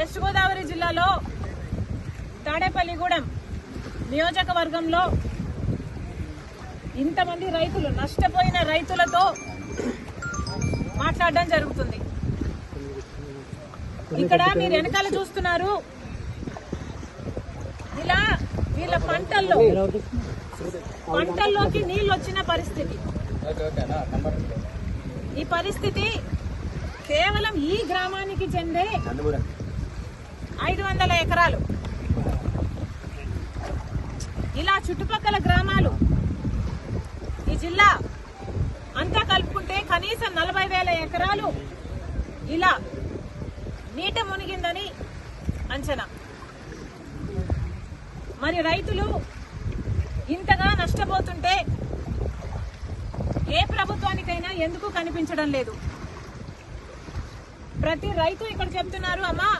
West Godavari జిల్లాలో తాడేపల్లిగూడెం నియోజకవర్గంలో ఇంతమంది రైతులు నష్టపోయిన రైతులతో మాట్లాడడం జరుగుతుంది. ఇక్కడ మీరు వెనకాల చూస్తున్నారు, ఇలా వీళ్ళ పంటల్లోకి నీళ్లు వచ్చిన పరిస్థితి. ఈ పరిస్థితి కేవలం ఈ గ్రామానికి చెందే 500 ఎకరాలు. ఇలా చుట్టుపక్కల గ్రామాలు ఈ జిల్లా అంతా కలుపుకుంటే కనీసం 40,000 ఎకరాలు ఇలా నీట మునిగిందని అంచనా. మరి రైతులు ఇంతగా నష్టపోతుంటే ఏ ప్రభుత్వానికైనా ఎందుకు కనిపించడం లేదు? ప్రతి రైతు ఇక్కడ చెప్తున్నారు, అమ్మా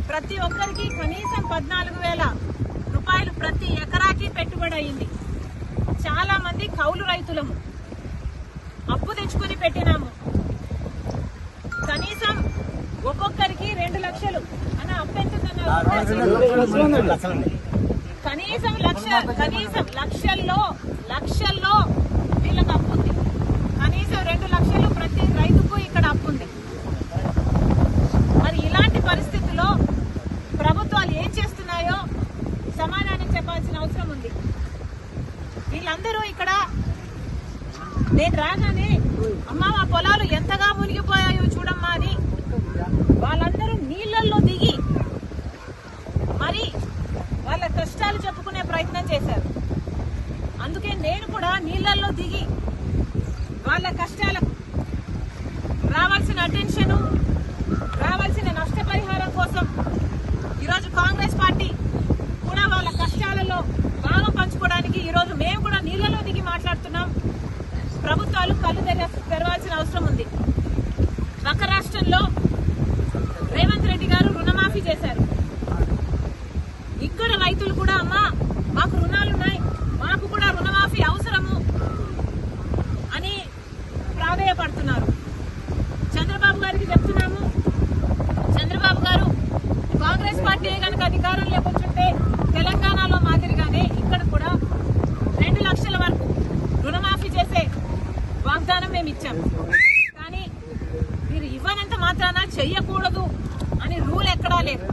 ప్రతి ఒక్కరికి కనీసం 14,000 రూపాయలు ప్రతి ఎకరాకి పెట్టుబడి అయింది. చాలా మంది కౌలు రైతులము, అప్పు తెచ్చుకుని పెట్టినాము. కనీసం ఒక్కొక్కరికి 2 లక్షలు అన్న అప్పు ఎంతుందన్నారు? కనీసం లక్షల్లో వీళ్ళకి అప్పు ఉంది. కనీసం 2 లక్షలు ప్రతి రైతుకు ఇక్కడ అప్పు ఉంది. మరి ఇలాంటి పరిస్థితుల్లో ప్రభుత్వాలు ఏం చేస్తున్నాయో సమాధానం చెప్పాల్సిన అవసరం ఉంది. వీళ్ళందరూ ఇక్కడ నేను రాగానే అమ్మా మా పొలాలు ఎంతగా మునిగిపోయాయో చూడమ్మా అని వాళ్ళందరూ నీళ్లలో దిగి మరి వాళ్ళ కష్టాలు చెప్పుకునే ప్రయత్నం చేశారు. అందుకే నేను కూడా నీళ్లలో దిగి వాళ్ళ కష్టాలకు రావాల్సిన అటెన్షన్, రావాల్సిన నష్టపరిహారం కోసం ఈరోజు కాంగ్రెస్ పార్టీ కూడా వాళ్ళ కష్టాలలో భాగం పంచుకోవడానికి ఈరోజు మేము కూడా నీళ్లలో దిగి మాట్లాడుతున్నాం. ప్రభుత్వాలు కళ్ళు తెరవాల్సిన అవసరం ఉంది. పక్క రాష్ట్రంలో రేవంత్ రెడ్డి గారు రుణమాఫీ చేశారు. ఇక్కడ రైతులు కూడా అమ్మా మాకు రుణాలున్నాయి, మాకు కూడా రుణమాఫీ అవసరము అని ప్రాధేయపడుతున్నారు. చంద్రబాబు గారికి చెప్తున్నాము, చంద్రబాబు గారు కాంగ్రెస్ పార్టీ కనుక అధికారంలోకి వచ్చుంటే తెలంగాణలో మాదిరిగానే ఇక్కడ కూడా 2 లక్షల వరకు రుణమాఫీ చేసే వాగ్దానం మేము ఇచ్చాము. కానీ మీరు ఇవ్వనంత మాత్రాన చెయ్యకూడదు అని రూల్ ఎక్కడా లేదు.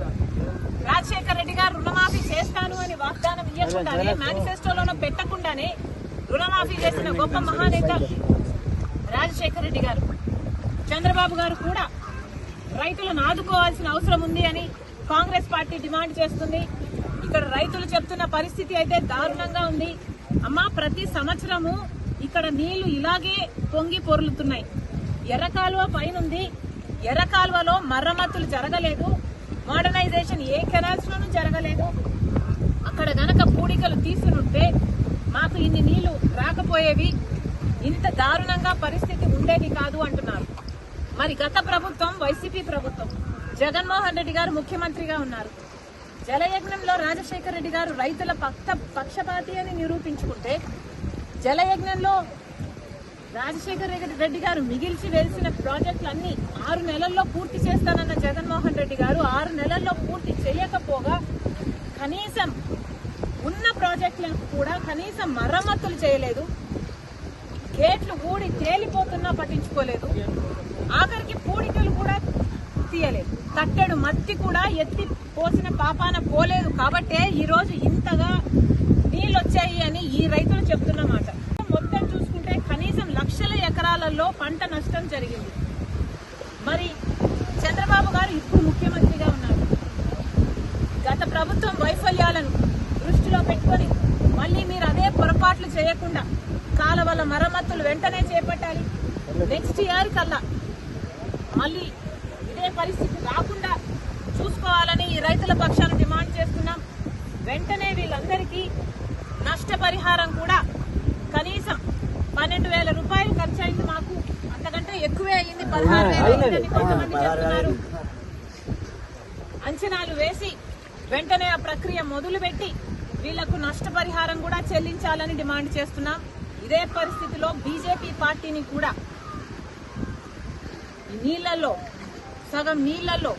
రాజశేఖర రెడ్డి గారు రుణమాఫీ చేస్తాను అని వాగ్దానం ఇవ్వకుండానే, మేనిఫెస్టోలోనూ పెట్టకుండానే రుణమాఫీ చేసిన గొప్ప మహానేత రాజశేఖర రెడ్డి గారు. చంద్రబాబు గారు కూడా రైతులను ఆదుకోవాల్సిన అవసరం ఉంది అని కాంగ్రెస్ పార్టీ డిమాండ్ చేస్తుంది. ఇక్కడ రైతులు చెప్తున్న పరిస్థితి అయితే దారుణంగా ఉంది. అమ్మా ప్రతి సంవత్సరము ఇక్కడ నీళ్లు ఇలాగే పొంగి పొర్లుతున్నాయి. ఎర్రకాలువ పైనుంది, ఎర్రకాలువలో మరమ్మతులు జరగలేదు, మోడర్నైజేషన్ ఏ కెనాల్స్ లోనూ జరగలేదు. అక్కడ గనక పూడికలు తీసునుంటే మాకు ఇన్ని నీళ్లు రాకపోయేవి, ఇంత దారుణంగా పరిస్థితి ఉండేది కాదు అంటున్నారు. మరి గత ప్రభుత్వం వైసీపీ ప్రభుత్వం, జగన్మోహన్ రెడ్డి గారు ముఖ్యమంత్రిగా ఉన్నారు. జలయజ్ఞంలో రాజశేఖర రెడ్డి గారు రైతుల పక్షపాతి అని నిరూపించుకుంటే, జలయజ్ఞంలో రాజశేఖర రెడ్డి గారు మిగిల్చి వేసిన ప్రాజెక్టులన్నీ 6 నెలల్లో పూర్తి చేస్తానన్న జగన్మోహన్ రెడ్డి గారు 6 నెలల్లో పూర్తి చేయకపోగా కనీసం ఉన్న ప్రాజెక్టులను కూడా కనీసం మరమ్మతులు చేయలేదు. గేట్లు ఊడి తేలిపోతున్నా పట్టించుకోలేదు. ఆఖరికి పూడికలు కూడా తీయలేదు. తట్టెడు మత్తి కూడా ఎత్తి పోసిన పాపాన పోలేదు. కాబట్టే ఈరోజు ఇంతగా నీళ్ళు వచ్చాయి అని ఈ రైతులు చెప్తున్నమాట. మొత్తం చూసుకుంటే కనీసం లక్షల ఎకరాలలో పంట నష్టం జరిగింది. మరి చంద్రబాబు గారు ఇప్పుడు ముఖ్యమంత్రిగా ఉన్నారు. గత ప్రభుత్వం వైఫల్యాలను దృష్టిలో పెట్టుకొని మళ్ళీ మీరు అదే పొరపాట్లు చేయకుండా కాలువల మరమ్మతులు వెంటనే చేపట్టాలి. నెక్స్ట్ ఇయర్ కల్లా మళ్ళీ ఇదే పరిస్థితి రాకుండా చూసుకోవాలని ఈ రైతుల పక్షాన డిమాండ్ చేస్తున్నాం. వెంటనే వీళ్ళందరికీ నష్టపరిహారం కూడా కనీసం 12,000 రూపాయలు ఖర్చు అయింది. మాకు అంతకంటే ఎక్కువే అయింది, 16,000 అయిందని కొంతమంది చెప్తున్నారు. అంచనాలు వేసి వెంటనే ఆ ప్రక్రియ మొదలుపెట్టి వీళ్లకు నష్టపరిహారం కూడా చెల్లించాలని డిమాండ్ చేస్తున్నాం. ఇదే పరిస్థితిలో బీజేపీ పార్టీని కూడా నీళ్లలో సగం నీళ్లలో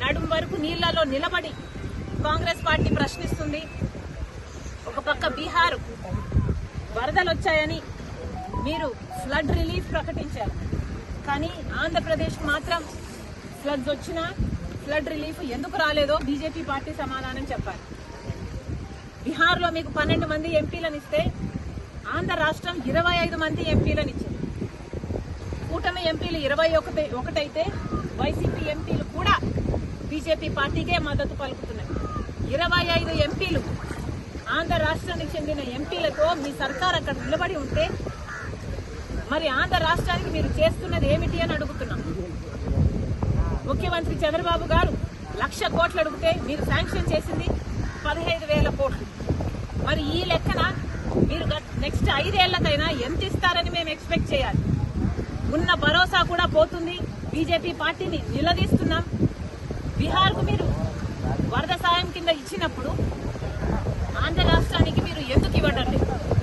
నడుం వరకు నీళ్లలో నిలబడి కాంగ్రెస్ పార్టీ ప్రశ్నిస్తుంది. ఒక పక్క బీహార్ వరదలు వచ్చాయని మీరు ఫ్లడ్ రిలీఫ్ ప్రకటించారు, కానీ ఆంధ్రప్రదేశ్ మాత్రం ఫ్లడ్స్ వచ్చినా ఫ్లడ్ రిలీఫ్ ఎందుకు రాలేదో బీజేపీ పార్టీ సమాధానం చెప్పాలి. బీహార్లో మీకు 12 మంది ఎంపీలను ఇస్తే ఆంధ్ర రాష్ట్రం 25 మంది ఎంపీలను ఇచ్చింది. కూటమి ఎంపీలు 21 అయితే వైసీపీ ఎంపీలు కూడా బీజేపీ పార్టీకే మద్దతు పలుకుతున్నాయి. 25 ఎంపీలు ఆంధ్ర రాష్ట్రానికి చెందిన ఎంపీలతో మీ సర్కార్ అక్కడ నిలబడి ఉంటే మరి ఆంధ్ర రాష్ట్రానికి మీరు చేస్తున్నది ఏమిటి అని అడుగుతున్నాం. ముఖ్యమంత్రి చంద్రబాబు గారు 1,00,000 కోట్లు అడిగితే మీరు శాంక్షన్ చేసింది 15,000 కోట్లు. మరి ఈ లెక్కన మీరు నెక్స్ట్ 5 ఏళ్లకైనా ఎంత ఇస్తారని మేము ఎక్స్పెక్ట్ చేయాలి. ఉన్న భరోసా కూడా పోతుంది. బీజేపీ పార్టీని నిలదీస్తున్నాం. బీహార్కు మీరు వరద సాయం కింద ఇచ్చినప్పుడు